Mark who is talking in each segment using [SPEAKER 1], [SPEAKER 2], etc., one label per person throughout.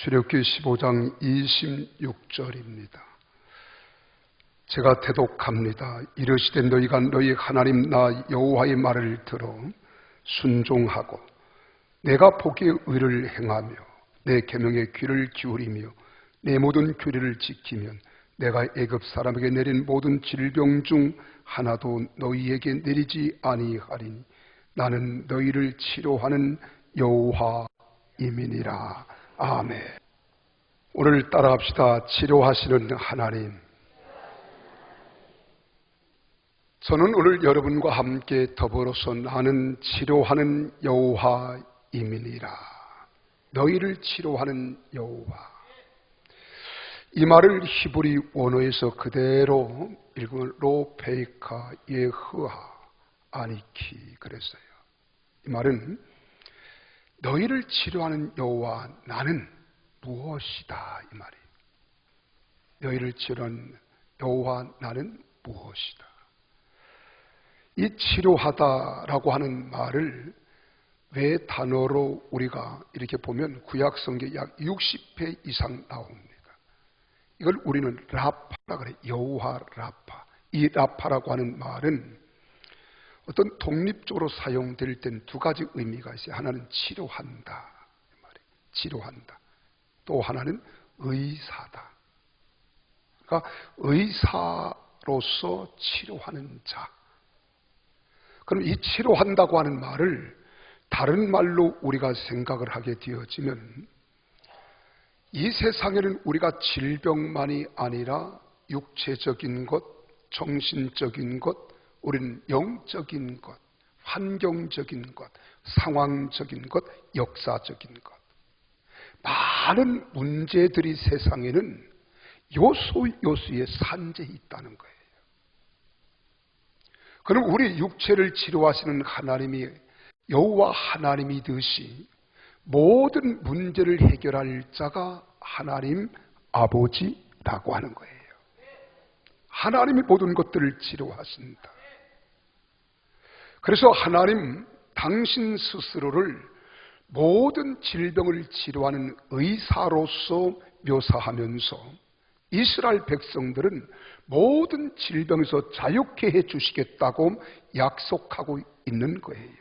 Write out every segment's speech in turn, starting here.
[SPEAKER 1] 출애굽기 15장 26절입니다. 제가 대독합니다. 이르시되 너희가 너희 하나님 나 여호와의 말을 들어 순종하고 내가 보기에 의를 행하며 내 계명에 귀를 기울이며 내 모든 규례를 지키면 내가 애굽 사람에게 내린 모든 질병 중 하나도 너희에게 내리지 아니하리니 나는 너희를 치료하는 여호와임이니라. 아멘. 오늘 따라합시다. 치료하시는 하나님. 저는 오늘 여러분과 함께 더불어서 나는 치료하는 여호와임이니라. 너희를 치료하는 여호와. 이 말을 히브리 원어에서 그대로 읽으면 로페이카 예흐하 아니키 그랬어요. 이 말은 너희를 치료하는 여호와 나는 무엇이다 이 말이에요. 너희를 치료하는 여호와 나는 무엇이다. 이 치료하다라고 하는 말을 왜 단어로 우리가 이렇게 보면 구약성경에 약 60회 이상 나옵니다. 이걸 우리는 라파라 그래. 여호와 라파. 이 라파라고 하는 말은 어떤 독립적으로 사용될 땐 두 가지 의미가 있어요. 하나는 치료한다. 치료한다. 또 하나는 의사다. 그러니까 의사로서 치료하는 자. 그럼 이 치료한다고 하는 말을 다른 말로 우리가 생각을 하게 되어지면 이 세상에는 우리가 질병만이 아니라 육체적인 것, 정신적인 것, 우리는 영적인 것, 환경적인 것, 상황적인 것, 역사적인 것. 많은 문제들이 세상에는 요소요소에 산재해 있다는 거예요. 그럼 우리 육체를 치료하시는 하나님이 여호와 하나님이듯이 모든 문제를 해결할 자가 하나님 아버지라고 하는 거예요. 하나님이 모든 것들을 치료하신다. 그래서 하나님 당신 스스로를 모든 질병을 치료하는 의사로서 묘사하면서 이스라엘 백성들은 모든 질병에서 자유케 해주시겠다고 약속하고 있는 거예요.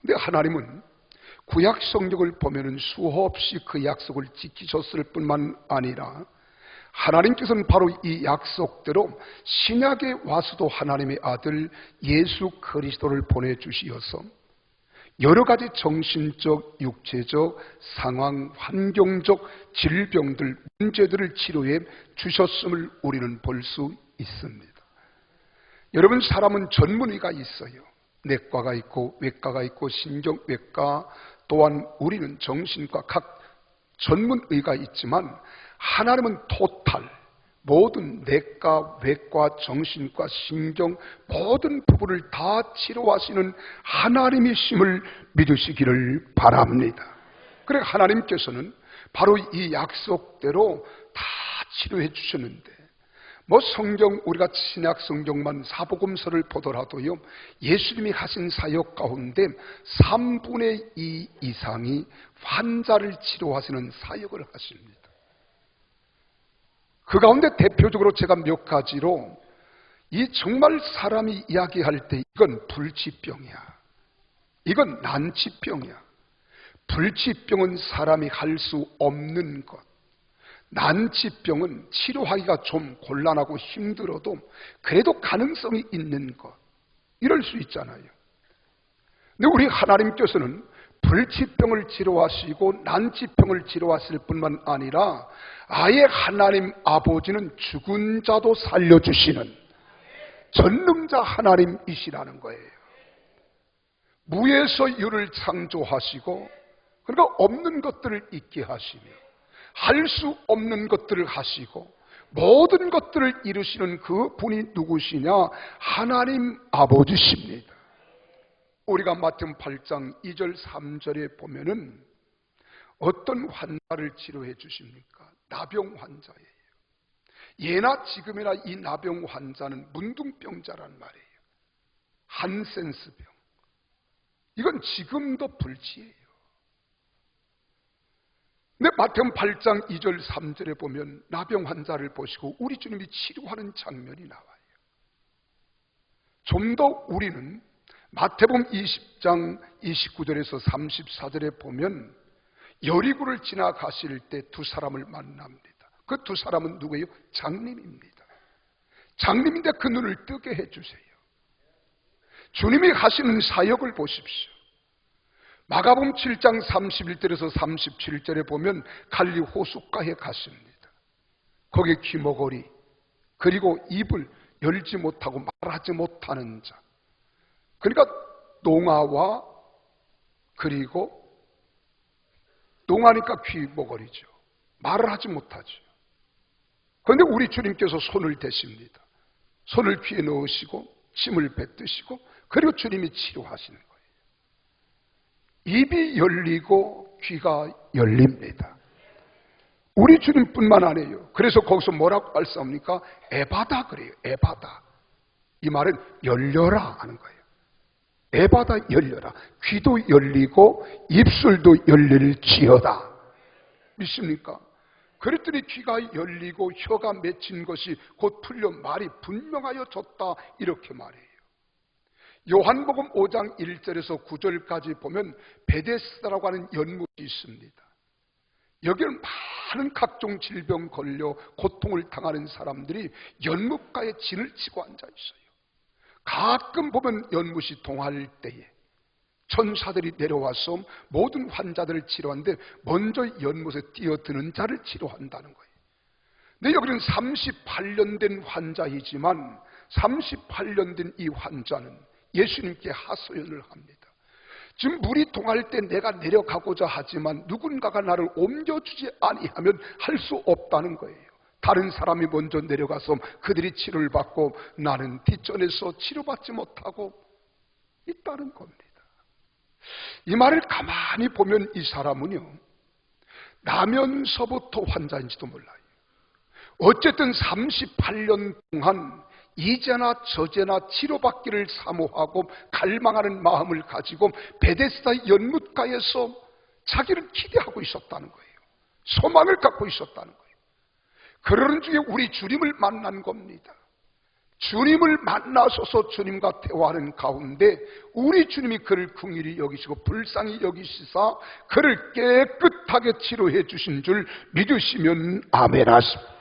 [SPEAKER 1] 근데 하나님은 구약 성경을 보면은 수없이 그 약속을 지키셨을 뿐만 아니라 하나님께서는 바로 이 약속대로 신약에 와서도 하나님의 아들 예수 그리스도를 보내주시어서 여러 가지 정신적, 육체적, 상황, 환경적 질병들, 문제들을 치료해 주셨음을 우리는 볼 수 있습니다. 여러분, 사람은 전문의가 있어요. 내과가 있고 외과가 있고 신경외과, 또한 우리는 정신과 각 전문의가 있지만 하나님은 토탈, 모든 내과, 외과, 정신과, 신경 모든 부분을 다 치료하시는 하나님이심을 믿으시기를 바랍니다. 그래 하나님께서는 바로 이 약속대로 다 치료해 주셨는데 성경 우리가 신약 성경만 사복음서를 보더라도요 예수님이 하신 사역 가운데 3분의 2 이상이 환자를 치료하시는 사역을 하십니다. 그 가운데 대표적으로 제가 몇 가지로 이 정말 사람이 이야기할 때 이건 불치병이야, 이건 난치병이야. 불치병은 사람이 할 수 없는 것, 난치병은 치료하기가 좀 곤란하고 힘들어도 그래도 가능성이 있는 것, 이럴 수 있잖아요. 근데 우리 하나님께서는 불치병을 치료하시고 난치병을 치료하실 뿐만 아니라 아예 하나님 아버지는 죽은 자도 살려주시는 전능자 하나님이시라는 거예요. 무에서 유를 창조하시고 그러니까 없는 것들을 있게 하시며 할 수 없는 것들을 하시고 모든 것들을 이루시는 그 분이 누구시냐? 하나님 아버지십니다. 우리가 마태복음 8장 2절 3절에 보면은 어떤 환자를 치료해 주십니까? 나병 환자예요. 예나 지금이나 이 나병 환자는 문둥병자란 말이에요. 한센스병. 이건 지금도 불치예요. 근데 마태복음 8장 2절 3절에 보면 나병 환자를 보시고 우리 주님이 치료하는 장면이 나와요. 좀 더 우리는 마태복음 20장 29절에서 34절에 보면 여리고를 지나가실 때 두 사람을 만납니다. 그 두 사람은 누구예요? 장님입니다. 장님인데 그 눈을 뜨게 해주세요. 주님이 하시는 사역을 보십시오. 마가복음 7장 31절에서 37절에 보면 갈리 호숫가에 가십니다. 거기 귀머거리 그리고 입을 열지 못하고 말하지 못하는 자, 그러니까 농아와 그리고 농아니까 귀머거리죠. 말을 하지 못하죠. 그런데 우리 주님께서 손을 대십니다. 손을 귀에 넣으시고 침을 뱉으시고 그리고 주님이 치료하시는 거예요. 입이 열리고 귀가 열립니다. 우리 주님뿐만 아니에요. 그래서 거기서 뭐라고 말씀합니까? 에바다 그래요. 에바다. 이 말은 열려라 하는 거예요. 에바다 열려라. 귀도 열리고 입술도 열릴지어다. 믿습니까? 그랬더니 귀가 열리고 혀가 맺힌 것이 곧 풀려 말이 분명하여 졌다 이렇게 말해요. 요한복음 5장 1절에서 9절까지 보면 베데스다라고 하는 연못이 있습니다. 여기는 많은 각종 질병 걸려 고통을 당하는 사람들이 연못가에 진을 치고 앉아 있어요. 가끔 보면 연못이 동할 때에 천사들이 내려와서 모든 환자들을 치료하는데 먼저 연못에 뛰어드는 자를 치료한다는 거예요. 근데 여기는 38년 된 환자이지만 38년 된 이 환자는 예수님께 하소연을 합니다. 지금 물이 동할 때 내가 내려가고자 하지만 누군가가 나를 옮겨주지 아니하면 할 수 없다는 거예요. 다른 사람이 먼저 내려가서 그들이 치료를 받고 나는 뒷전에서 치료받지 못하고 있다는 겁니다. 이 말을 가만히 보면 이 사람은요, 나면서부터 환자인지도 몰라요. 어쨌든 38년 동안 이제나 저제나 치료받기를 사모하고 갈망하는 마음을 가지고 베데스다 연못가에서 자기를 기대하고 있었다는 거예요. 소망을 갖고 있었다는 거예요. 그러는 중에 우리 주님을 만난 겁니다. 주님을 만나셔서 주님과 대화하는 가운데 우리 주님이 그를 긍휼히 여기시고 불쌍히 여기시사 그를 깨끗하게 치료해 주신 줄 믿으시면 아멘 하십니다.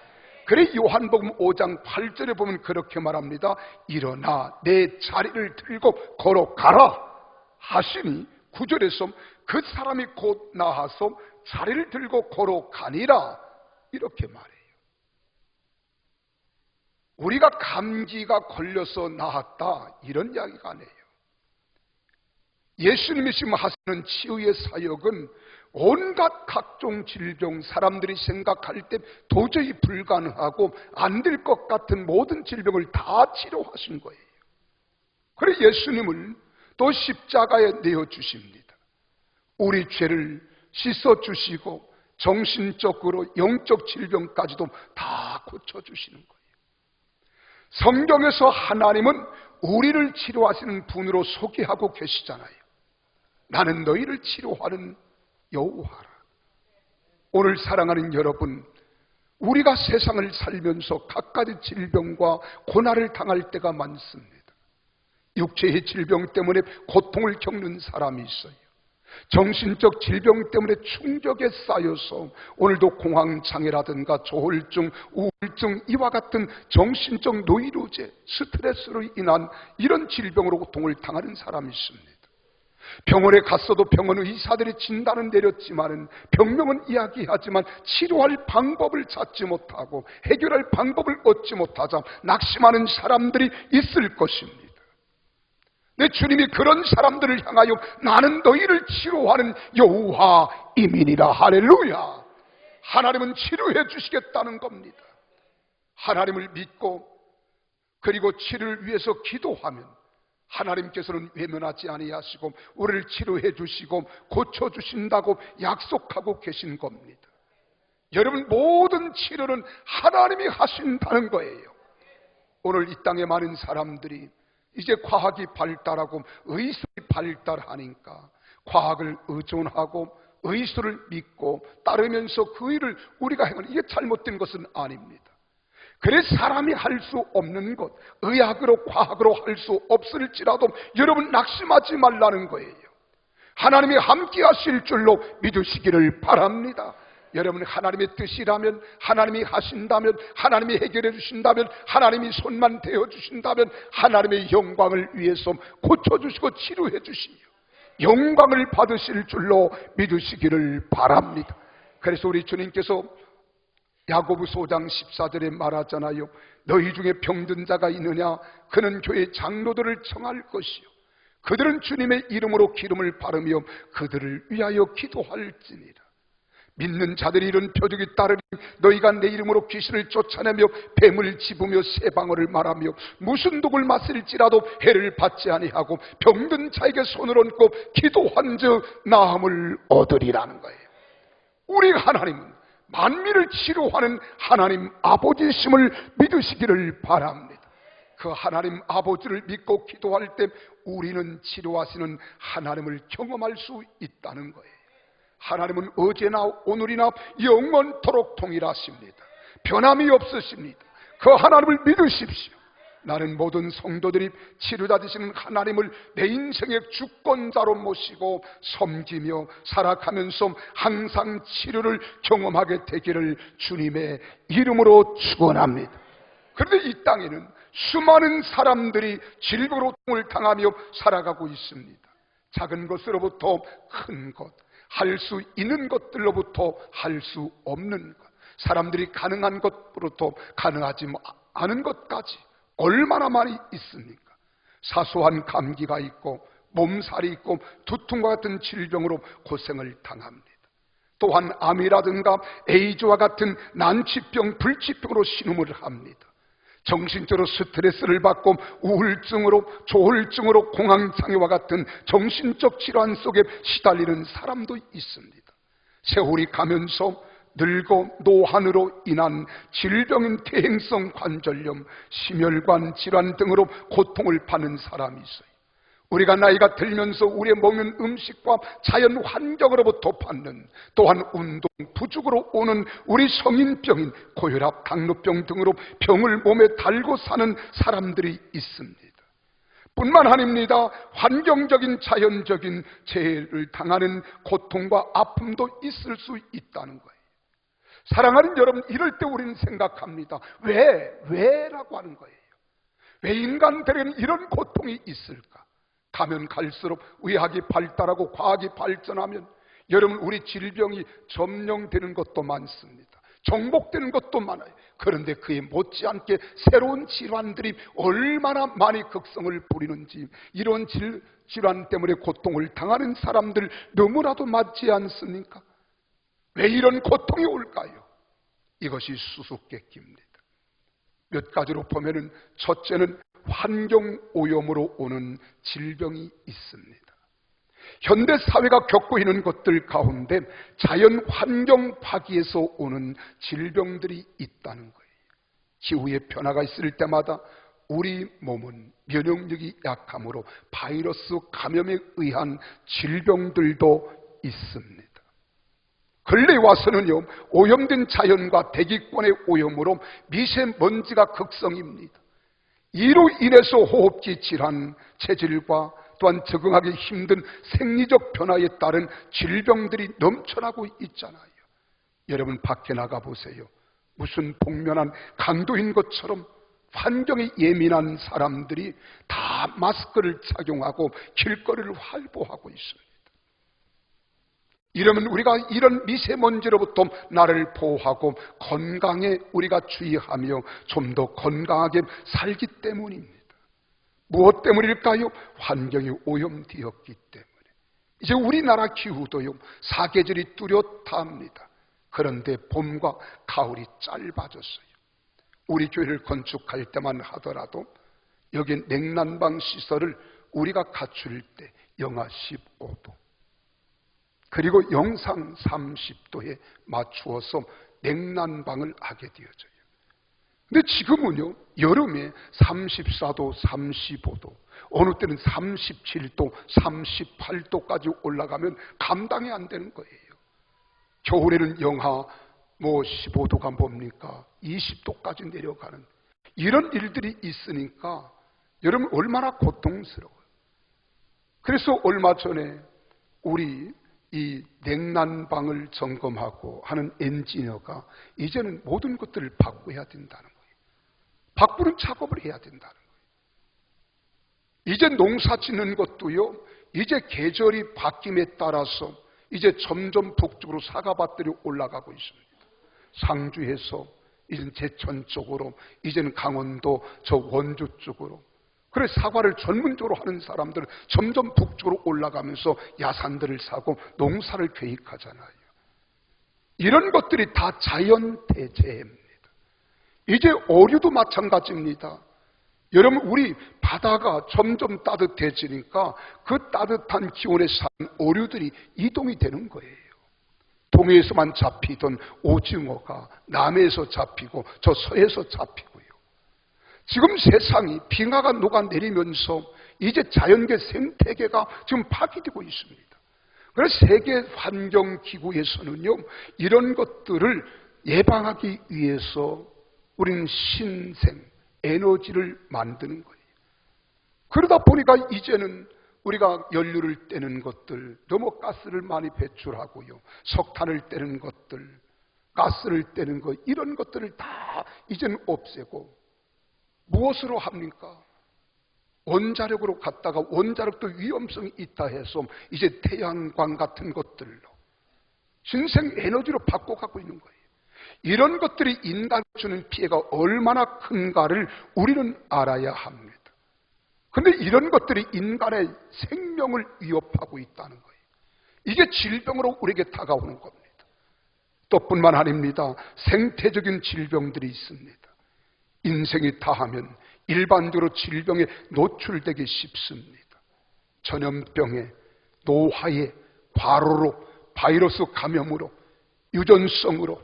[SPEAKER 1] 그래 요한복음 5장 8절에 보면 그렇게 말합니다. 일어나 내 자리를 들고 걸어가라 하시니 9절에서 그 사람이 곧 나아서 자리를 들고 걸어가니라 이렇게 말해요. 우리가 감기가 걸려서 나았다 이런 이야기가 아니에요. 예수님이 지금 하시는 치유의 사역은 온갖 각종 질병, 사람들이 생각할 때 도저히 불가능하고 안 될 것 같은 모든 질병을 다 치료하신 거예요. 그래 예수님을 또 십자가에 내어주십니다. 우리 죄를 씻어주시고 정신적으로 영적 질병까지도 다 고쳐주시는 거예요. 성경에서 하나님은 우리를 치료하시는 분으로 소개하고 계시잖아요. 나는 너희를 치료하는 여호와라. 오늘 사랑하는 여러분, 우리가 세상을 살면서 각가지 질병과 고난을 당할 때가 많습니다. 육체의 질병 때문에 고통을 겪는 사람이 있어요. 정신적 질병 때문에 충격에 쌓여서 오늘도 공황장애라든가 조울증, 우울증 이와 같은 정신적 노이로제, 스트레스로 인한 이런 질병으로 고통을 당하는 사람이 있습니다. 병원에 갔어도 병원 의사들이 진단은 내렸지만 병명은 이야기하지만 치료할 방법을 찾지 못하고 해결할 방법을 얻지 못하자 낙심하는 사람들이 있을 것입니다. 내 주님이 그런 사람들을 향하여 나는 너희를 치료하는 여호와이민이라. 할렐루야. 하나님은 치료해 주시겠다는 겁니다. 하나님을 믿고 그리고 치료를 위해서 기도하면 하나님께서는 외면하지 아니하시고 우리를 치료해 주시고 고쳐주신다고 약속하고 계신 겁니다. 여러분, 모든 치료는 하나님이 하신다는 거예요. 오늘 이 땅에 많은 사람들이 이제 과학이 발달하고 의술이 발달하니까 과학을 의존하고 의술을 믿고 따르면서 그 일을 우리가 행하는, 이게 잘못된 것은 아닙니다. 그래서 사람이 할 수 없는 것, 의학으로 과학으로 할 수 없을지라도 여러분 낙심하지 말라는 거예요. 하나님이 함께 하실 줄로 믿으시기를 바랍니다. 여러분 하나님의 뜻이라면, 하나님이 하신다면, 하나님이 해결해 주신다면, 하나님이 손만 대어 주신다면 하나님의 영광을 위해서 고쳐주시고 치료해 주시며 영광을 받으실 줄로 믿으시기를 바랍니다. 그래서 우리 주님께서 야고보서 5장 14절에 말하잖아요. 너희 중에 병든 자가 있느냐? 그는 교회 장로들을 청할 것이요 그들은 주님의 이름으로 기름을 바르며 그들을 위하여 기도할지니라. 믿는 자들이 이런 표적이 따르니 너희가 내 이름으로 귀신을 쫓아내며 뱀을 집으며 새방울을 말하며 무슨 독을 마실지라도 해를 받지 아니하고 병든 자에게 손을 얹고 기도한즉 나음을 얻으리라는 거예요. 우리 하나님은 만민을 치료하는 하나님 아버지심을 믿으시기를 바랍니다. 그 하나님 아버지를 믿고 기도할 때 우리는 치료하시는 하나님을 경험할 수 있다는 거예요. 하나님은 어제나 오늘이나 영원토록 동일하십니다. 변함이 없으십니다. 그 하나님을 믿으십시오. 나는 모든 성도들이 치료자 되시는 하나님을 내 인생의 주권자로 모시고 섬기며 살아가면서 항상 치료를 경험하게 되기를 주님의 이름으로 축원합니다. 그런데 이 땅에는 수많은 사람들이 질병으로 고통을 당하며 살아가고 있습니다. 작은 것으로부터 큰 것, 할 수 있는 것들로부터 할 수 없는 것, 사람들이 가능한 것부터 가능하지 않은 것까지 얼마나 많이 있습니까? 사소한 감기가 있고 몸살이 있고 두통과 같은 질병으로 고생을 당합니다. 또한 암이라든가 에이즈와 같은 난치병, 불치병으로 신음을 합니다. 정신적으로 스트레스를 받고 우울증으로, 조울증으로, 공황장애와 같은 정신적 질환 속에 시달리는 사람도 있습니다. 세월이 가면서 늙고 노환으로 인한 질병인 퇴행성 관절염, 심혈관 질환 등으로 고통을 받는 사람이 있어요. 우리가 나이가 들면서 우리의 먹는 음식과 자연 환경으로부터 받는, 또한 운동 부족으로 오는 우리 성인병인 고혈압, 당뇨병 등으로 병을 몸에 달고 사는 사람들이 있습니다. 뿐만 아닙니다. 환경적인 자연적인 재해를 당하는 고통과 아픔도 있을 수 있다는 거예요. 사랑하는 여러분, 이럴 때 우리는 생각합니다. 왜라고 하는 거예요. 왜 인간들에게는 이런 고통이 있을까? 가면 갈수록 의학이 발달하고 과학이 발전하면 여러분 우리 질병이 점령되는 것도 많습니다. 정복되는 것도 많아요. 그런데 그에 못지않게 새로운 질환들이 얼마나 많이 극성을 부리는지, 이런 질환 때문에 고통을 당하는 사람들 너무나도 많지 않습니까? 왜 이런 고통이 올까요? 이것이 수수께끼입니다. 몇 가지로 보면은, 첫째는 환경오염으로 오는 질병이 있습니다. 현대 사회가 겪고 있는 것들 가운데 자연 환경 파기에서 오는 질병들이 있다는 거예요. 기후의 변화가 있을 때마다 우리 몸은 면역력이 약하므로 바이러스 감염에 의한 질병들도 있습니다. 근래에 와서는요, 오염된 자연과 대기권의 오염으로 미세먼지가 극성입니다. 이로 인해서 호흡기 질환, 체질과 또한 적응하기 힘든 생리적 변화에 따른 질병들이 넘쳐나고 있잖아요. 여러분 밖에 나가보세요. 무슨 복면한 강도인 것처럼 환경에 예민한 사람들이 다 마스크를 착용하고 길거리를 활보하고 있습니다. 이러면 우리가 이런 미세먼지로부터 나를 보호하고 건강에 우리가 주의하며 좀 더 건강하게 살기 때문입니다. 무엇 때문일까요? 환경이 오염되었기 때문에. 이제 우리나라 기후도요, 사계절이 뚜렷합니다. 그런데 봄과 가을이 짧아졌어요. 우리 교회를 건축할 때만 하더라도 여기 냉난방 시설을 우리가 갖출 때 영하 15도, 그리고 영상 30도에 맞추어서 냉난방을 하게 되어져요. 근데 지금은요, 여름에 34도, 35도, 어느 때는 37도, 38도까지 올라가면 감당이 안 되는 거예요. 겨울에는 영하 15도가 뭡니까? 20도까지 내려가는 이런 일들이 있으니까 여러분 얼마나 고통스러워요. 그래서 얼마 전에 우리 이 냉난방을 점검하고 하는 엔지니어가 이제는 모든 것들을 바꿔야 된다는 거예요. 바꾸는 작업을 해야 된다는 거예요. 이제 농사 짓는 것도요, 이제 계절이 바뀜에 따라서 이제 점점 북쪽으로 사과밭들이 올라가고 있습니다. 상주에서 이제 제천 쪽으로, 이제는 강원도 저 원주 쪽으로. 그래 사과를 전문적으로 하는 사람들은 점점 북쪽으로 올라가면서 야산들을 사고 농사를 계획하잖아요. 이런 것들이 다 자연대재해입니다. 이제 오류도 마찬가지입니다. 여러분 우리 바다가 점점 따뜻해지니까 그 따뜻한 기온에 사는 오류들이 이동이 되는 거예요. 동해에서만 잡히던 오징어가 남해에서 잡히고 저 서해에서 잡히고요. 지금 세상이 빙하가 녹아내리면서 이제 자연계 생태계가 지금 파괴되고 있습니다. 그래서 세계환경기구에서는요, 이런 것들을 예방하기 위해서 우리는 신생 에너지를 만드는 거예요. 그러다 보니까 이제는 우리가 연료를 떼는 것들, 너무 가스를 많이 배출하고요, 석탄을 떼는 것들, 가스를 떼는 것, 이런 것들을 다 이제는 없애고 무엇으로 합니까? 원자력으로 갔다가 원자력도 위험성이 있다 해서 이제 태양광 같은 것들로 신생 에너지로 바꿔가고 있는 거예요. 이런 것들이 인간에 주는 피해가 얼마나 큰가를 우리는 알아야 합니다. 그런데 이런 것들이 인간의 생명을 위협하고 있다는 거예요. 이게 질병으로 우리에게 다가오는 겁니다. 또 뿐만 아닙니다. 생태적인 질병들이 있습니다. 인생이 다하면 일반적으로 질병에 노출되기 쉽습니다. 전염병에, 노화에, 과로로, 바이러스 감염으로, 유전성으로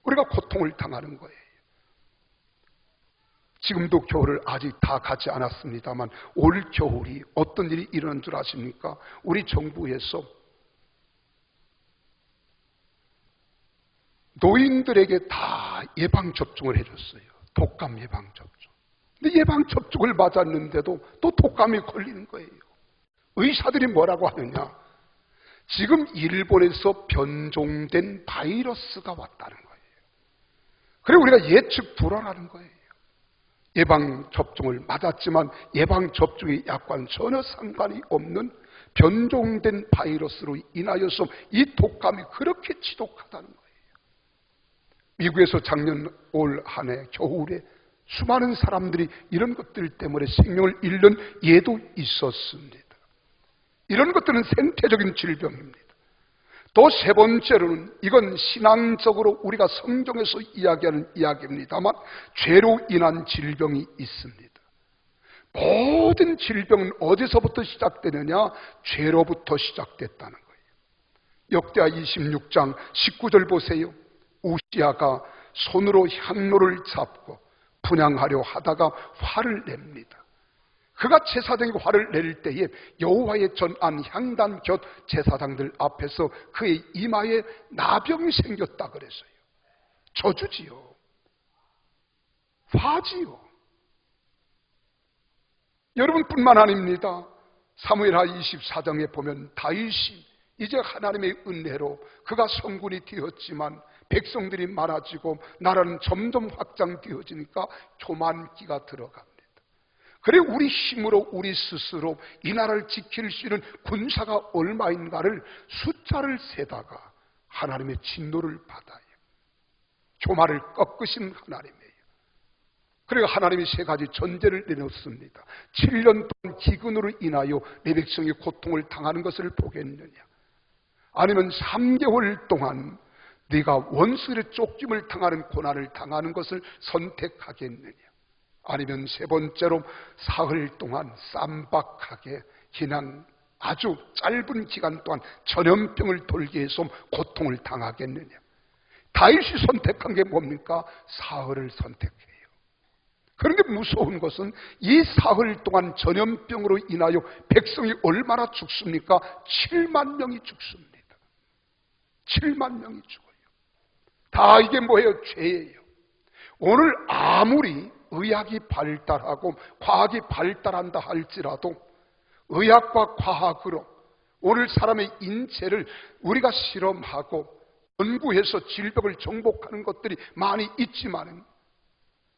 [SPEAKER 1] 우리가 고통을 당하는 거예요. 지금도 겨울을 아직 다 가지 않았습니다만 올 겨울이 어떤 일이 일어난 줄 아십니까? 우리 정부에서 노인들에게 다 예방접종을 해줬어요. 독감 예방접종. 근데 예방접종을 맞았는데도 또 독감이 걸리는 거예요. 의사들이 뭐라고 하느냐? 지금 일본에서 변종된 바이러스가 왔다는 거예요. 그리고 우리가 예측 불허라는 거예요. 예방접종을 맞았지만 예방접종의 약과는 전혀 상관이 없는 변종된 바이러스로 인하여서 이 독감이 그렇게 지독하다는 거예요. 미국에서 작년 올 한 해 겨울에 수많은 사람들이 이런 것들 때문에 생명을 잃는 예도 있었습니다. 이런 것들은 생태적인 질병입니다. 또 세 번째로는 이건 신앙적으로 우리가 성경에서 이야기하는 이야기입니다만 죄로 인한 질병이 있습니다. 모든 질병은 어디서부터 시작되느냐? 죄로부터 시작됐다는 거예요. 역대하 26장 19절 보세요. 우시야가 손으로 향로를 잡고 분향하려 하다가 화를 냅니다. 그가 제사장이 화를 낼 때에 여호와의 전안 향단 곁 제사장들 앞에서 그의 이마에 나병이 생겼다 그랬어요. 저주지요. 화지요. 여러분뿐만 아닙니다. 사무엘하 24장에 보면 다윗이 이제 하나님의 은혜로 그가 성군이 되었지만 백성들이 많아지고 나라는 점점 확장되어지니까 교만기가 들어갑니다. 그래 우리 힘으로 우리 스스로 이 나라를 지킬 수 있는 군사가 얼마인가를 숫자를 세다가 하나님의 진노를 받아요. 교만을 꺾으신 하나님이에요. 그리고 하나님이 세 가지 전제를 내놓습니다. 7년 동안 기근으로 인하여 내 백성이 고통을 당하는 것을 보겠느냐, 아니면 3개월 동안 네가 원수의 쫓김을 당하는 고난을 당하는 것을 선택하겠느냐, 아니면 세 번째로 사흘 동안 쌈박하게 그냥 아주 짧은 기간 동안 전염병을 돌게 해서 고통을 당하겠느냐. 다윗이 선택한 게 뭡니까? 사흘을 선택해요. 그런데 무서운 것은 이 사흘 동안 전염병으로 인하여 백성이 얼마나 죽습니까? 7만 명이 죽습니다. 7만 명이 죽어요. 다 이게 뭐예요? 죄예요. 오늘 아무리 의학이 발달하고 과학이 발달한다 할지라도 의학과 과학으로 오늘 사람의 인체를 우리가 실험하고 연구해서 질병을 정복하는 것들이 많이 있지만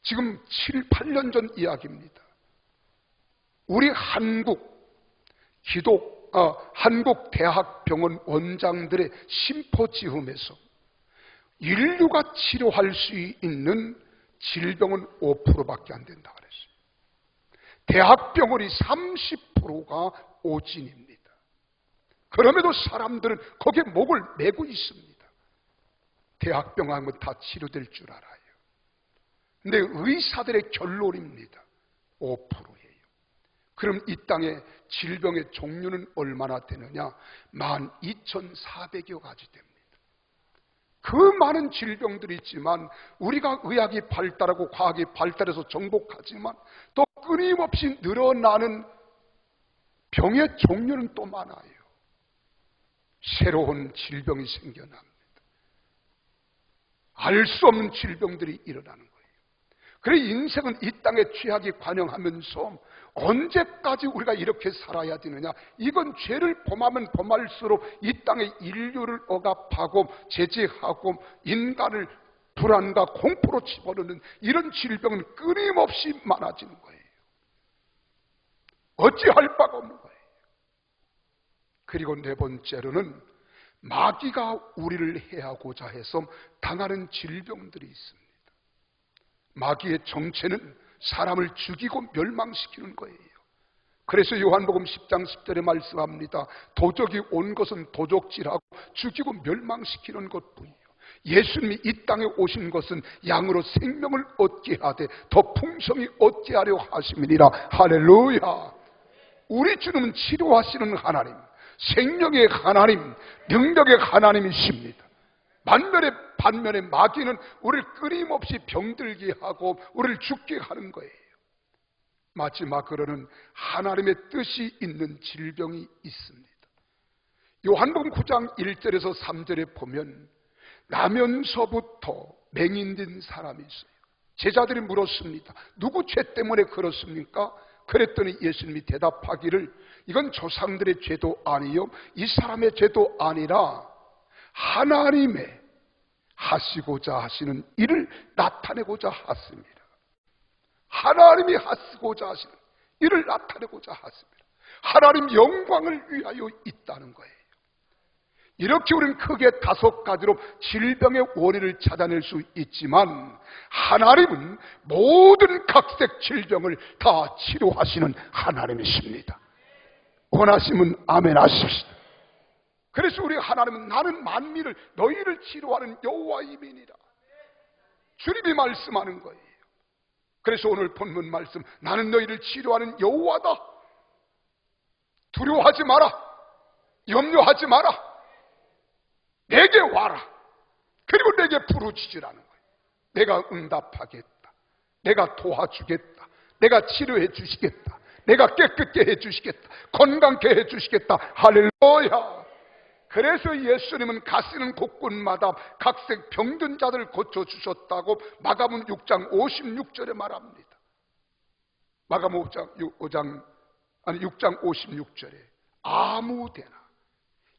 [SPEAKER 1] 지금 7, 8년 전 이야기입니다. 우리 한국대학병원 원장들의 심포지움에서 인류가 치료할 수 있는 질병은 5%밖에 안 된다 그랬어요. 대학병원이 30%가 오진입니다. 그럼에도 사람들은 거기에 목을 메고 있습니다. 대학병원 하면 다 치료될 줄 알아요. 근데 의사들의 결론입니다. 5%예요. 그럼 이 땅에 질병의 종류는 얼마나 되느냐? 12,400여 가지 됩니다. 그 많은 질병들이 있지만 우리가 의학이 발달하고 과학이 발달해서 정복하지만 또 끊임없이 늘어나는 병의 종류는 또 많아요. 새로운 질병이 생겨납니다. 알 수 없는 질병들이 일어나는 거예요. 그래 인생은 이 땅에 죄악이 관영하면서 언제까지 우리가 이렇게 살아야 되느냐? 이건 죄를 범하면 범할수록 이 땅에 인류를 억압하고 제재하고 인간을 불안과 공포로 집어넣는 이런 질병은 끊임없이 많아지는 거예요. 어찌할 바가 없는 거예요. 그리고 네 번째로는 마귀가 우리를 해하고자 해서 당하는 질병들이 있습니다. 마귀의 정체는 사람을 죽이고 멸망시키는 거예요. 그래서 요한복음 10장 10절에 말씀합니다. 도적이 온 것은 도적질하고 죽이고 멸망시키는 것뿐이에요. 예수님이 이 땅에 오신 것은 양으로 생명을 얻게 하되 더 풍성히 얻게 하려 하심이니라. 할렐루야. 우리 주님은 치료하시는 하나님, 생명의 하나님, 능력의 하나님이십니다. 반면에 마귀는 우리를 끊임없이 병들게 하고 우리를 죽게 하는 거예요. 마지막으로는 하나님의 뜻이 있는 질병이 있습니다. 요한복음 9장 1절에서 3절에 보면 나면서부터 맹인된 사람이 있어요. 제자들이 물었습니다. 누구 죄 때문에 그렇습니까? 그랬더니 예수님이 대답하기를 이건 조상들의 죄도 아니요 이 사람의 죄도 아니라 하나님의 하시고자 하시는 일을 나타내고자 하십니다. 하나님이 하시고자 하시는 일을 나타내고자 하십니다. 하나님 영광을 위하여 있다는 거예요. 이렇게 우리는 크게 5가지로 질병의 원인을 찾아낼 수 있지만 하나님은 모든 각색 질병을 다 치료하시는 하나님이십니다. 원하시면 아멘 하십시오. 그래서 우리 하나님은 나는 만민을 너희를 치료하는 여호와이니라. 주님이 말씀하는 거예요. 그래서 오늘 본문 말씀 나는 너희를 치료하는 여호와다. 두려워하지 마라. 염려하지 마라. 내게 와라. 그리고 내게 부르짖으라는 거예요. 내가 응답하겠다. 내가 도와주겠다. 내가 치료해 주시겠다. 내가 깨끗게 해 주시겠다. 건강케 해 주시겠다. 할렐루야. 그래서 예수님은 가시는 곳곳마다 각색 병든 자들을 고쳐주셨다고 마가복음 6장 56절에 말합니다. 마가복음 6장 56절에 아무데나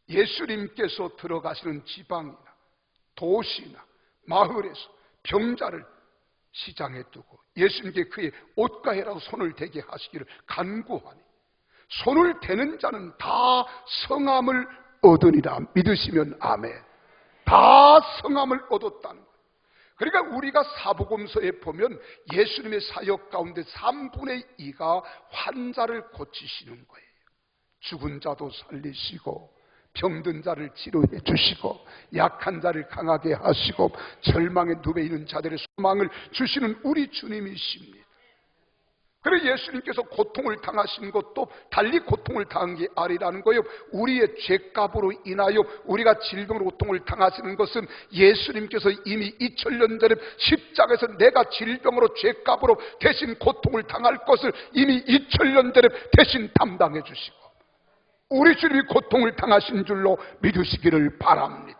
[SPEAKER 1] 예수님께서 들어가시는 지방이나 도시나 마을에서 병자를 시장에 두고 예수님께 그의 옷가에라도 손을 대게 하시기를 간구하니 손을 대는 자는 다 성함을 얻으니라. 믿으시면 아멘. 다 성함을 얻었다는 거예요. 그러니까 우리가 사복음서에 보면 예수님의 사역 가운데 3분의 2가 환자를 고치시는 거예요. 죽은 자도 살리시고 병든 자를 치료해 주시고 약한 자를 강하게 하시고 절망에 누워 있는 자들의 소망을 주시는 우리 주님이십니다. 그래서 예수님께서 고통을 당하신 것도 달리 고통을 당한 게 아니라는 거예요. 우리의 죄값으로 인하여 우리가 질병으로 고통을 당하시는 것은 예수님께서 이미 2000년 전에 십자가에서 내가 질병으로 죄값으로 대신 고통을 당할 것을 이미 2000년 전에 대신 담당해 주시고 우리 주님이 고통을 당하신 줄로 믿으시기를 바랍니다.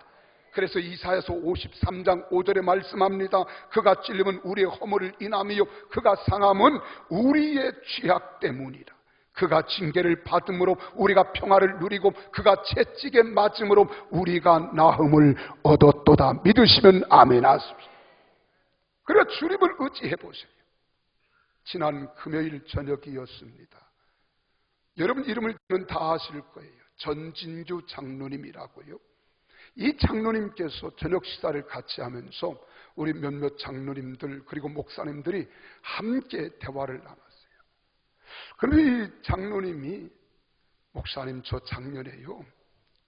[SPEAKER 1] 그래서 이사야서 53장 5절에 말씀합니다. 그가 찔림은 우리의 허물을 인함이요 그가 상함은 우리의 죄악 때문이라. 그가 징계를 받음으로 우리가 평화를 누리고 그가 채찍에 맞음으로 우리가 나음을 얻었도다. 믿으시면 아멘 하십시오. 그래 주님을 의지해 보세요. 지난 금요일 저녁이었습니다. 여러분 이름을 다 아실 거예요. 전진규 장로님이라고요. 이 장로님께서 저녁 식사를 같이 하면서 우리 몇몇 장로님들 그리고 목사님들이 함께 대화를 나눴어요. 그런데 이 장로님이 목사님 저 작년에요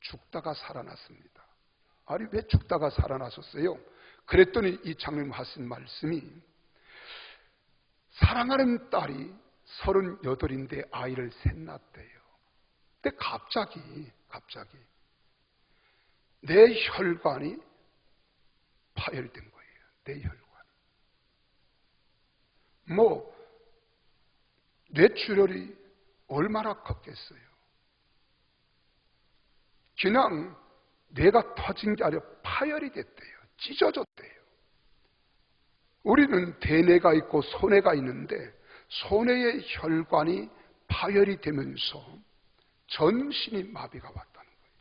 [SPEAKER 1] 죽다가 살아났습니다. 아니 왜 죽다가 살아나셨어요? 그랬더니 이 장로님 하신 말씀이 사랑하는 딸이 38인데 아이를 셋 낳았대요. 근데 갑자기 내 혈관이 파열된 거예요. 내 혈관. 뇌출혈이 얼마나 컸겠어요. 그냥 뇌가 터진 게 아니라 파열이 됐대요. 찢어졌대요. 우리는 대뇌가 있고 소뇌가 있는데 소뇌의 혈관이 파열이 되면서 전신이 마비가 왔다는 거예요.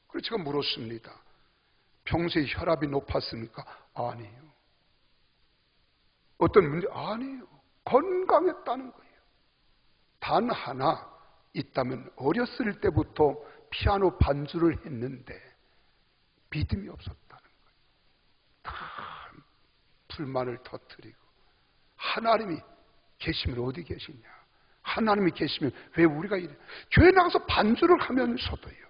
[SPEAKER 1] 그래서 제가 물었습니다. 평소에 혈압이 높았습니까? 아니에요. 어떤 문제? 아니에요. 건강했다는 거예요. 단 하나 있다면 어렸을 때부터 피아노 반주를 했는데 믿음이 없었다는 거예요. 다 불만을 터뜨리고 하나님이 계시면 어디 계시냐? 하나님이 계시면 왜 우리가 이래? 교회 나가서 반주를 하면서도요.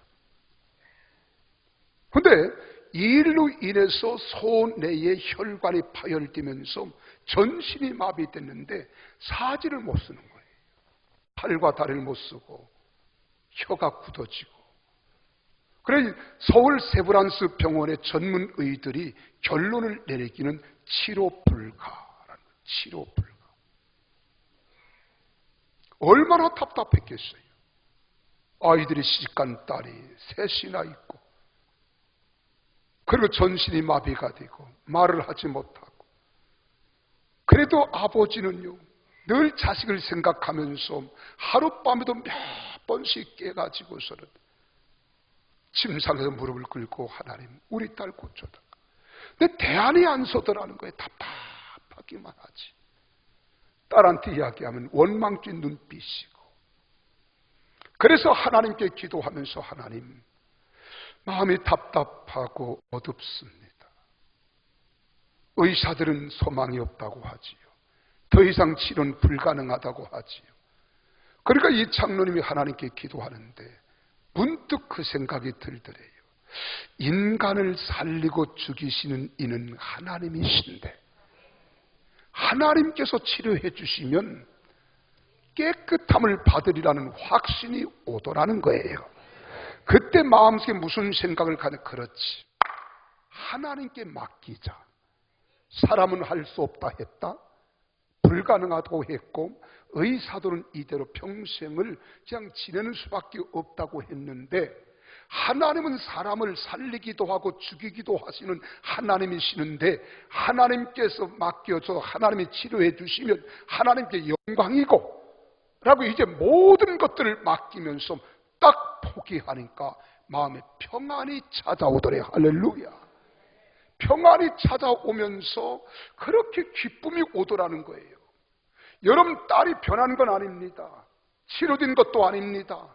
[SPEAKER 1] 그런데 이 일로 인해서 소뇌의 혈관이 파열되면서 전신이 마비됐는데 사지를 못 쓰는 거예요. 팔과 다리를 못 쓰고 혀가 굳어지고. 그래 서울 세브란스 병원의 전문의들이 결론을 내리기는 치료 불가라는 거예요. 치료 불가. 얼마나 답답했겠어요. 아이들이 시집간 딸이 셋이나 있고 그리고 전신이 마비가 되고 말을 하지 못하고 그래도 아버지는요 늘 자식을 생각하면서 하룻밤에도 몇 번씩 깨가지고서는 침상에서 무릎을 꿇고 하나님 우리 딸 고쳐다. 근데 대안이 안 서더라는 거예요. 답답하기만 하지. 딸한테 이야기하면 원망진 눈빛이고. 그래서 하나님께 기도하면서 하나님 마음이 답답하고 어둡습니다. 의사들은 소망이 없다고 하지요. 더 이상 치료는 불가능하다고 하지요. 그러니까 이 장로님이 하나님께 기도하는데 문득 그 생각이 들더래요. 인간을 살리고 죽이시는 이는 하나님이신데 하나님께서 치료해 주시면 깨끗함을 받으리라는 확신이 오더라는 거예요. 그때 마음속에 무슨 생각을 가냐? 그렇지. 하나님께 맡기자. 사람은 할 수 없다 했다. 불가능하다고 했고 의사들은 이대로 평생을 그냥 지내는 수밖에 없다고 했는데 하나님은 사람을 살리기도 하고 죽이기도 하시는 하나님이시는데 하나님께서 맡겨서 하나님이 치료해 주시면 하나님께 영광이고 라고 이제 모든 것들을 맡기면서 딱 포기하니까 마음에 평안이 찾아오더래. 할렐루야. 평안이 찾아오면서 그렇게 기쁨이 오더라는 거예요. 여러분 딸이 변한 건 아닙니다. 치료된 것도 아닙니다.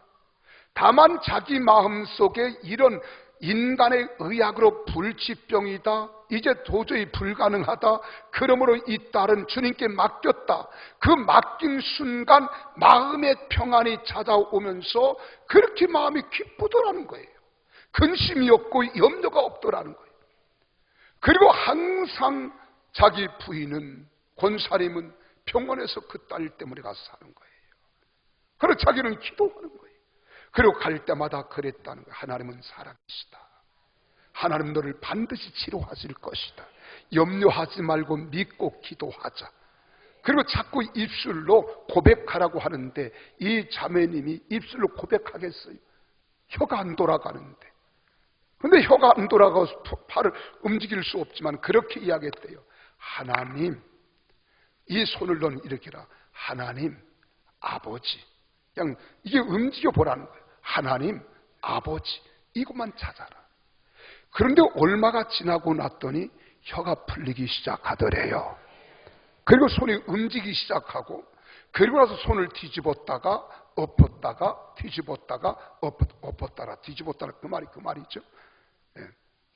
[SPEAKER 1] 다만 자기 마음속에 이런 인간의 의학으로 불치병이다. 이제 도저히 불가능하다. 그러므로 이 딸은 주님께 맡겼다. 그 맡긴 순간 마음의 평안이 찾아오면서 그렇게 마음이 기쁘더라는 거예요. 근심이 없고 염려가 없더라는 거예요. 그리고 항상 자기 부인은 권사님은 병원에서 그 딸 때문에 가서 사는 거예요. 그리고 자기는 기도하는 거예요. 그리고 갈 때마다 그랬다는 거예요. 하나님은 살아계시다. 하나님 너를 반드시 치료하실 것이다. 염려하지 말고 믿고 기도하자. 그리고 자꾸 입술로 고백하라고 하는데 이 자매님이 입술로 고백하겠어요? 혀가 안 돌아가는데 근데 혀가 안 돌아가서 팔을 움직일 수 없지만 그렇게 이야기했대요. 하나님, 이 손을 넌 이렇게 해라. 하나님, 아버지. 그냥 이게 움직여 보라는 거예요. 하나님, 아버지. 이것만 찾아라. 그런데 얼마가 지나고 났더니 혀가 풀리기 시작하더래요. 그리고 손이 움직이기 시작하고, 그리고 나서 손을 뒤집었다가 엎었다가 뒤집었다가 엎었다가 뒤집었다가 그 말이죠.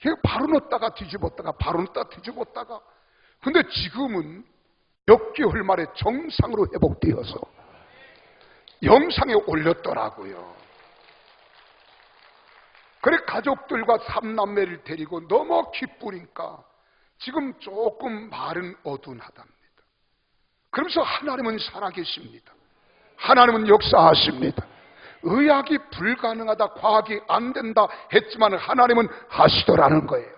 [SPEAKER 1] 예. 바로 넣었다가 뒤집었다가 바로 넣었다가 뒤집었다가. 근데 지금은 몇 개월 만에 정상으로 회복되어서 영상에 올렸더라고요. 그래 가족들과 삼남매를 데리고 너무 기쁘니까 지금 조금 말은 어둔하답니다. 그러면서 하나님은 살아계십니다. 하나님은 역사하십니다. 의학이 불가능하다, 과학이 안 된다 했지만 하나님은 하시더라는 거예요.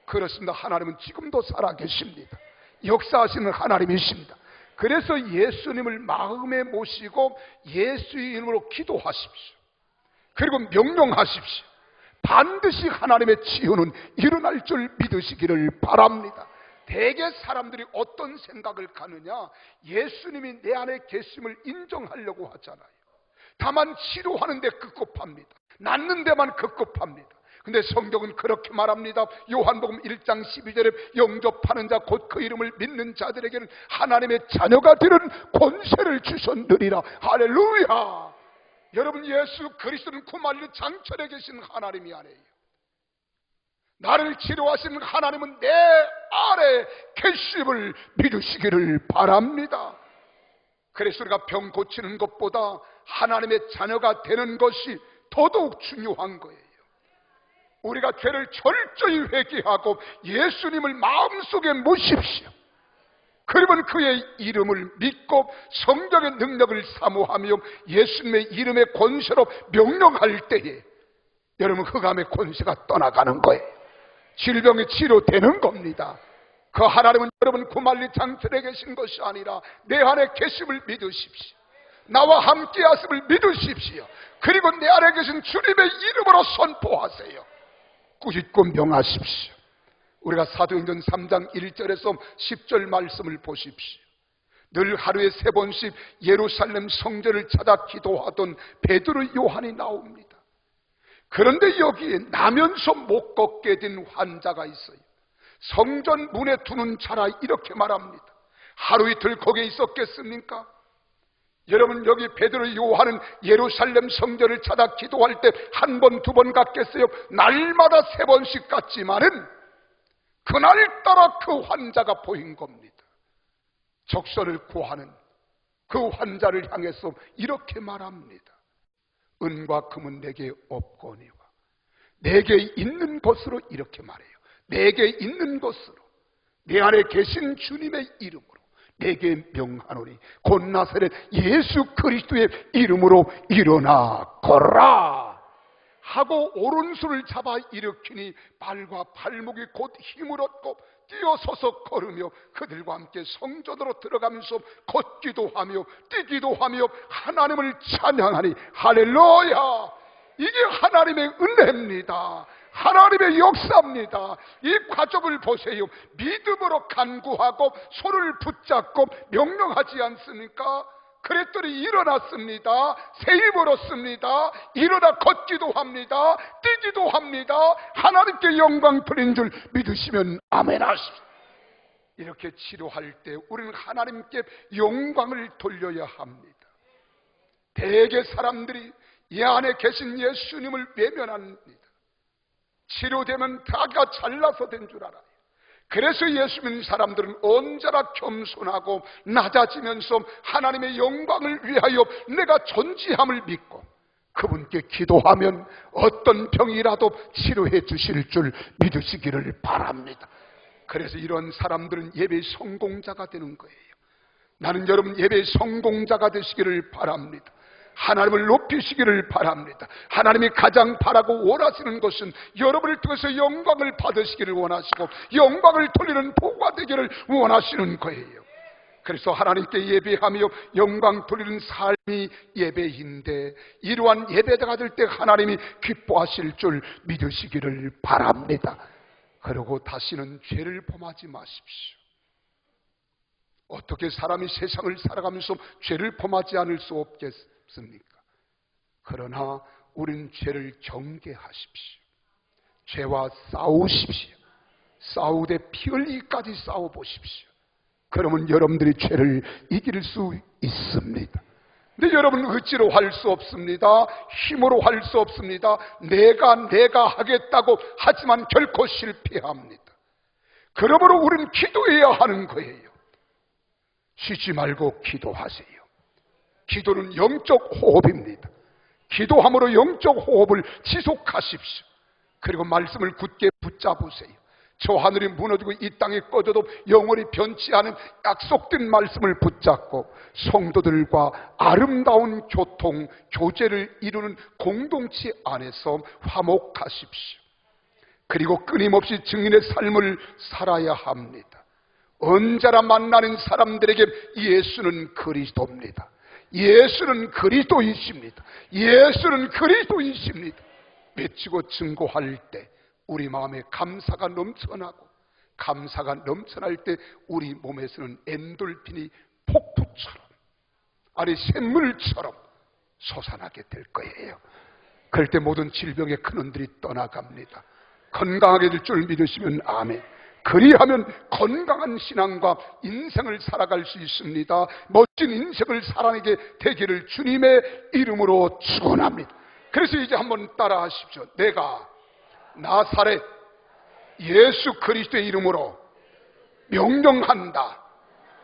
[SPEAKER 1] 그렇습니다. 하나님은 지금도 살아계십니다. 역사하시는 하나님이십니다. 그래서 예수님을 마음에 모시고 예수의 이름으로 기도하십시오. 그리고 명령하십시오. 반드시 하나님의 치유는 일어날 줄 믿으시기를 바랍니다. 대개 사람들이 어떤 생각을 가느냐, 예수님이 내 안에 계심을 인정하려고 하잖아요. 다만 치료하는 데 급급합니다. 낫는 데만 급급합니다. 근데 성경은 그렇게 말합니다. 요한복음 1장 12절에 영접하는 자 곧 그 이름을 믿는 자들에게는 하나님의 자녀가 되는 권세를 주셨느니라. 할렐루야. 여러분, 예수 그리스도는 구말리 장천에 계신 하나님이 아니에요. 나를 치료하시는 하나님은 내 안에 계심을 믿으시기를 바랍니다. 그래서 우리가 병 고치는 것보다 하나님의 자녀가 되는 것이 더더욱 중요한 거예요. 우리가 죄를 철저히 회개하고 예수님을 마음속에 모십시오. 그러면 그의 이름을 믿고 성령의 능력을 사모하며 예수님의 이름의 권세로 명령할 때에 여러분 흑암의 권세가 떠나가는 거예요. 질병이 치료되는 겁니다. 그 하나님은 여러분 구말리 장천에 계신 것이 아니라 내 안에 계심을 믿으십시오. 나와 함께 하심을 믿으십시오. 그리고 내 안에 계신 주님의 이름으로 선포하세요. 꾸짖고 명하십시오. 우리가 사도행전 3장 1절에서 10절 말씀을 보십시오. 늘 하루에 3번씩 예루살렘 성전을 찾아 기도하던 베드로, 요한이 나옵니다. 그런데 여기에 나면서 못 걷게 된 환자가 있어요. 성전 문에 두는 자라 이렇게 말합니다. 하루 이틀 거기에 있었겠습니까? 여러분, 여기 베드로, 요한은 예루살렘 성전을 찾아 기도할 때 1번, 2번 갔겠어요? 날마다 3번씩 갔지만은 그날따라 그 환자가 보인 겁니다. 적선을 구하는 그 환자를 향해서 이렇게 말합니다. 은과 금은 내게 없거니와 내게 있는 것으로, 이렇게 말해요. 내게 있는 것으로 내 안에 계신 주님의 이름으로 내게 명하노니 곧 나사렛 예수 그리스도의 이름으로 일어나 걸어라 하고 오른손을 잡아 일으키니 발과 발목이 곧 힘을 얻고 뛰어서서 걸으며 그들과 함께 성전으로 들어가면서 걷기도 하며 뛰기도 하며 하나님을 찬양하니 할렐루야. 이게 하나님의 은혜입니다. 하나님의 역사입니다. 이 과정을 보세요. 믿음으로 간구하고 손을 붙잡고 명령하지 않습니까? 그랬더니 일어났습니다. 새 힘을 얻습니다. 일어나 걷기도 합니다. 뛰기도 합니다. 하나님께 영광 돌린 줄 믿으시면 아멘 하십시오. 이렇게 치료할 때 우리는 하나님께 영광을 돌려야 합니다. 대개 사람들이 이 안에 계신 예수님을 외면합니다. 치료되면 다가 잘나서 된 줄 알아요. 그래서 예수 믿는 사람들은 언제나 겸손하고 낮아지면서 하나님의 영광을 위하여 내가 존재함을 믿고 그분께 기도하면 어떤 병이라도 치료해 주실 줄 믿으시기를 바랍니다. 그래서 이런 사람들은 예배의 성공자가 되는 거예요. 나는 여러분 예배의 성공자가 되시기를 바랍니다. 하나님을 높이시기를 바랍니다. 하나님이 가장 바라고 원하시는 것은 여러분을 통해서 영광을 받으시기를 원하시고 영광을 돌리는 보가 되기를 원하시는 거예요. 그래서 하나님께 예배하며 영광 돌리는 삶이 예배인데, 이러한 예배자가 될 때 하나님이 기뻐하실 줄 믿으시기를 바랍니다. 그리고 다시는 죄를 범하지 마십시오. 어떻게 사람이 세상을 살아가면서 죄를 범하지 않을 수 없겠습니까? 그러나 우리는 죄를 경계하십시오. 죄와 싸우십시오. 싸우되 피 흘리기까지 싸워보십시오. 그러면 여러분들이 죄를 이길 수 있습니다. 근데 여러분은 의지로 할 수 없습니다. 힘으로 할 수 없습니다. 내가 하겠다고 하지만 결코 실패합니다. 그러므로 우리는 기도해야 하는 거예요. 쉬지 말고 기도하세요. 기도는 영적 호흡입니다. 기도함으로 영적 호흡을 지속하십시오. 그리고 말씀을 굳게 붙잡으세요. 저 하늘이 무너지고 이 땅이 꺼져도 영원히 변치 않은 약속된 말씀을 붙잡고 성도들과 아름다운 교통, 교제를 이루는 공동체 안에서 화목하십시오. 그리고 끊임없이 증인의 삶을 살아야 합니다. 언제나 만나는 사람들에게 예수는 그리스도입니다. 예수는 그리스도이십니다. 예수는 그리스도이십니다. 외치고 증거할 때 우리 마음에 감사가 넘쳐나고, 감사가 넘쳐날 때 우리 몸에서는 엔돌핀이 폭풍처럼, 아니 샘물처럼 솟아나게 될 거예요. 그럴 때 모든 질병의 근원들이 떠나갑니다. 건강하게 될 줄 믿으시면 아멘. 그리하면 건강한 신앙과 인생을 살아갈 수 있습니다. 멋진 인생을 살아내게 되기를 주님의 이름으로 축원합니다. 그래서 이제 한번 따라 하십시오. 내가 나사렛 예수 그리스도의 이름으로 명령한다.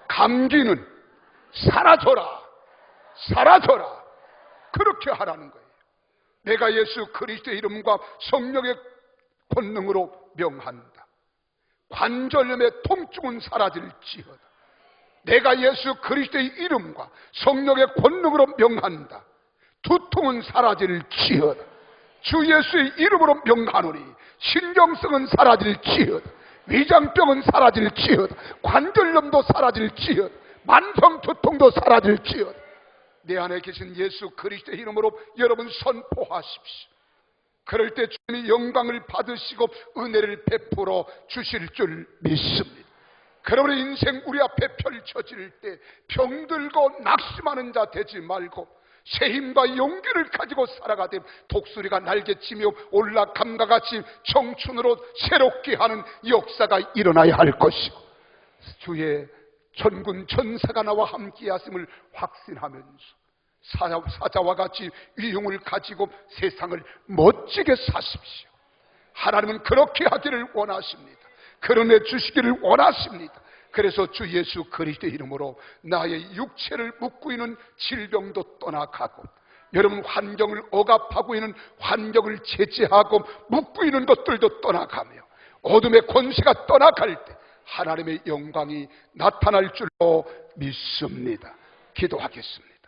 [SPEAKER 1] 감기는 사라져라. 사라져라. 그렇게 하라는 거예요. 내가 예수 그리스도의 이름과 성령의 권능으로 명한다. 관절염의 통증은 사라질지어다. 내가 예수 그리스도의 이름과 성령의 권능으로 명한다. 두통은 사라질지어다. 주 예수의 이름으로 명하노니 신경성은 사라질지어다. 위장병은 사라질지어다. 관절염도 사라질지어다. 만성두통도 사라질지어다. 내 안에 계신 예수 그리스도의 이름으로 여러분 선포하십시오. 그럴 때 주님이 영광을 받으시고 은혜를 베풀어 주실 줄 믿습니다. 그러므로 인생 우리 앞에 펼쳐질 때 병들고 낙심하는 자 되지 말고 새 힘과 용기를 가지고 살아가되 독수리가 날개치며 올라감과 같이 청춘으로 새롭게 하는 역사가 일어나야 할 것이고, 주의 천군 천사가 나와 함께 하심을 확신하면서 사자와 같이 위용을 가지고 세상을 멋지게 사십시오. 하나님은 그렇게 하기를 원하십니다. 그러내 주시기를 원하십니다. 그래서 주 예수 그리스도의 이름으로 나의 육체를 묶고 있는 질병도 떠나가고, 여러분 환경을 억압하고 있는 환경을 제재하고 묶고 있는 것들도 떠나가며 어둠의 권세가 떠나갈 때 하나님의 영광이 나타날 줄로 믿습니다. 기도하겠습니다.